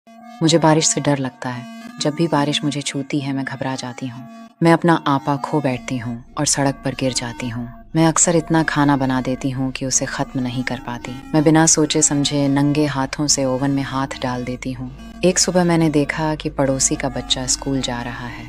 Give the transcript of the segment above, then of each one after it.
मुझे बारिश से डर लगता है। जब भी बारिश मुझे छूती है मैं घबरा जाती हूँ। मैं अपना आपा खो बैठती हूँ और सड़क पर गिर जाती हूँ। मैं अक्सर इतना खाना बना देती हूँ कि उसे ख़त्म नहीं कर पाती। मैं बिना सोचे समझे नंगे हाथों से ओवन में हाथ डाल देती हूँ। एक सुबह मैंने देखा कि पड़ोसी का बच्चा स्कूल जा रहा है।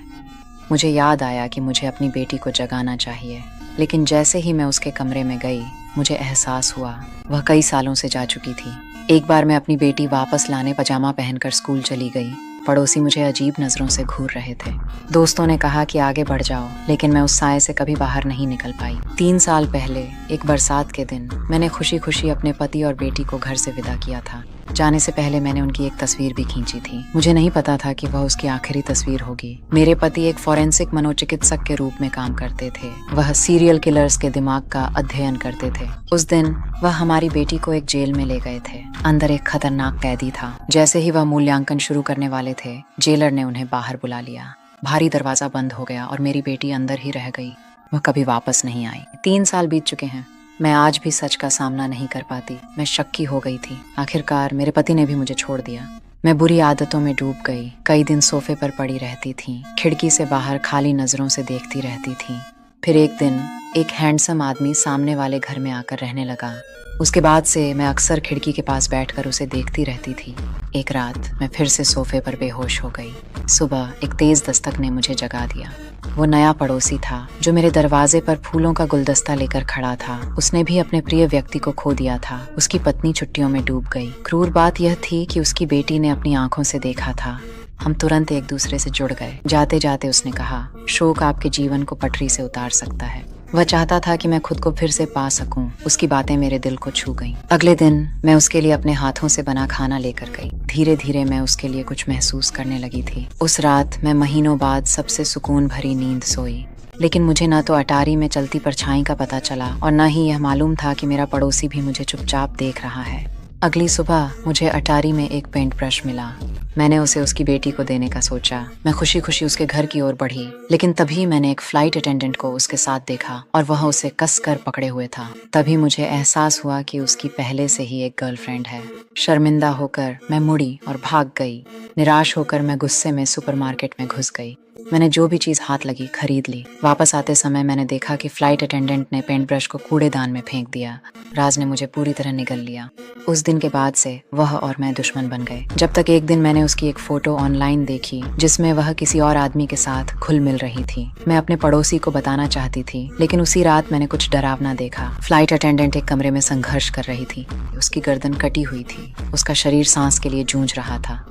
मुझे याद आया कि मुझे अपनी बेटी को जगाना चाहिए, लेकिन जैसे ही मैं उसके कमरे में गई मुझे एहसास हुआ वह कई सालों से जा चुकी थी। एक बार मैं अपनी बेटी वापस लाने पजामा पहनकर स्कूल चली गई। पड़ोसी मुझे अजीब नज़रों से घूर रहे थे। दोस्तों ने कहा कि आगे बढ़ जाओ, लेकिन मैं उस साए से कभी बाहर नहीं निकल पाई। 3 साल पहले एक बरसात के दिन मैंने खुशी खुशी अपने पति और बेटी को घर से विदा किया था। जाने से पहले मैंने उनकी एक तस्वीर भी खींची थी। मुझे नहीं पता था कि वह उसकी आखिरी तस्वीर होगी। मेरे पति एक फॉरेंसिक मनोचिकित्सक के रूप में काम करते थे। वह सीरियल किलर्स के दिमाग का अध्ययन करते थे। उस दिन वह हमारी बेटी को एक जेल में ले गए थे। अंदर एक खतरनाक कैदी था। जैसे ही वह मूल्यांकन शुरू करने वाले थे, जेलर ने उन्हें बाहर बुला लिया। भारी दरवाजा बंद हो गया और मेरी बेटी अंदर ही रह गई। वह कभी वापस नहीं आई। 3 साल बीत चुके हैं। मैं आज भी सच का सामना नहीं कर पाती। मैं शक्की हो गई थी। आखिरकार मेरे पति ने भी मुझे छोड़ दिया। मैं बुरी आदतों में डूब गई। कई दिन सोफे पर पड़ी रहती थी। खिड़की से बाहर खाली नजरों से देखती रहती थी। फिर एक दिन एक हैंडसम आदमी सामने वाले घर में आकर रहने लगा। उसके बाद से मैं अक्सर खिड़की के पास बैठकर उसे देखती रहती थी। एक रात मैं फिर से सोफे पर बेहोश हो गई। सुबह एक तेज दस्तक ने मुझे जगा दिया। वो नया पड़ोसी था जो मेरे दरवाजे पर फूलों का गुलदस्ता लेकर खड़ा था। उसने भी अपने प्रिय व्यक्ति को खो दिया था। उसकी पत्नी छुट्टियों में डूब गई। क्रूर बात यह थी कि उसकी बेटी ने अपनी आंखों से देखा था। हम तुरंत एक दूसरे से जुड़ गए। जाते जाते उसने कहा, शोक आपके जीवन को पटरी से उतार सकता है। वह चाहता था कि मैं खुद को फिर से पा सकूं। उसकी बातें मेरे दिल को छू गईं। अगले दिन मैं उसके लिए अपने हाथों से बना खाना लेकर गई। धीरे धीरे मैं उसके लिए कुछ महसूस करने लगी थी। उस रात मैं महीनों बाद सबसे सुकून भरी नींद सोई। लेकिन मुझे न तो अटारी में चलती परछाई का पता चला और न ही यह मालूम था कि मेरा पड़ोसी भी मुझे चुपचाप देख रहा है। अगली सुबह मुझे अटारी में एक पेंट ब्रश मिला। मैंने उसे उसकी बेटी को देने का सोचा। मैं खुशी खुशी उसके घर की ओर बढ़ी, लेकिन तभी मैंने एक फ्लाइट अटेंडेंट को उसके साथ देखा और वह उसे कसकर पकड़े हुए था। तभी मुझे एहसास हुआ कि उसकी पहले से ही एक गर्लफ्रेंड है। शर्मिंदा होकर मैं मुड़ी और भाग गई। निराश होकर मैं गुस्से में सुपरमार्केट में घुस गई। मैंने जो भी चीज हाथ लगी खरीद ली। वापस आते समय मैंने देखा कि फ्लाइट अटेंडेंट ने पेंट ब्रश को कूड़ेदान में फेंक दिया। राज ने मुझे पूरी तरह निगल लिया। उस दिन के बाद से वह और मैं दुश्मन बन गए। जब तक एक दिन मैंने उसकी एक फोटो ऑनलाइन देखी जिसमें वह किसी और आदमी के साथ घुल मिल रही थी। मैं अपने पड़ोसी को बताना चाहती थी, लेकिन उसी रात मैंने कुछ डरावना देखा। फ्लाइट अटेंडेंट एक कमरे में संघर्ष कर रही थी। उसकी गर्दन कटी हुई थी। उसका शरीर सांस के लिए जूझ रहा था।